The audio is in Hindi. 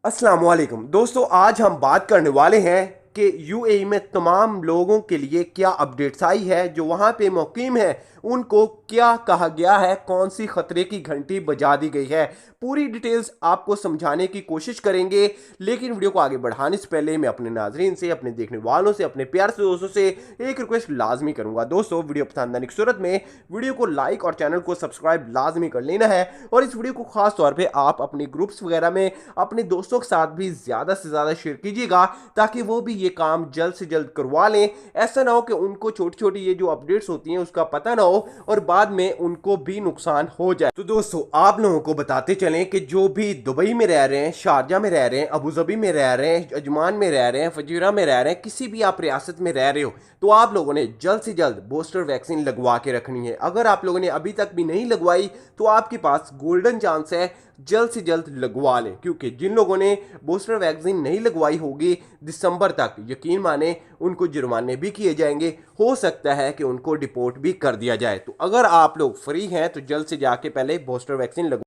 अस्सलाम वालेकुम दोस्तों, आज हम बात करने वाले हैं कि यूएई में तमाम लोगों के लिए क्या अपडेट्स आई है। जो वहाँ पे मुकीम है उनको क्या कहा गया है, कौन सी खतरे की घंटी बजा दी गई है। पूरी डिटेल्स आपको समझाने की कोशिश करेंगे, लेकिन वीडियो को आगे बढ़ाने से पहले मैं अपने नाजरीन से, अपने देखने वालों से, अपने प्यार से दोस्तों से एक रिक्वेस्ट लाजमी करूंगा। दोस्तों, वीडियो पसंद आने की सूरत में वीडियो को लाइक और चैनल को सब्सक्राइब लाजमी कर लेना है। और इस वीडियो को खास तौर पर आप अपने ग्रुप्स वगैरह में अपने दोस्तों के साथ भी ज़्यादा से ज़्यादा शेयर कीजिएगा, ताकि वो भी ये काम जल्द से जल्द करवा लें। ऐसा ना हो कि उनको छोटी छोटी ये जो अपडेट्स होती हैं उसका पता ना हो और बाद में उनको भी नुकसान हो जाए। तो दोस्तों, आप लोगों को बताते चलें कि जो भी दुबई में रह रहे हैं, शारजा में रह रहे हैं, अबू धाबी में रह रहे हैं, अजमान में रह रहे हैं, फजीरा में रह रहे हैं, किसी भी आप रियासत में रह रहे हो, तो आप लोगों ने जल्द से जल्द बूस्टर वैक्सीन लगवा के रखनी है। अगर आप लोगों ने अभी तक भी नहीं लगवाई तो आपके पास गोल्डन चांस है, जल्द से जल्द लगवा लें। क्योंकि जिन लोगों ने बूस्टर वैक्सीन नहीं लगवाई होगी दिसंबर तक, यकीन माने उनको जुर्माने भी किए जाएंगे, हो सकता है कि उनको डिपोर्ट भी कर दिया जाए। तो अगर आप लोग फ्री हैं तो जल्द से जाके पहले बूस्टर वैक्सीन लगवा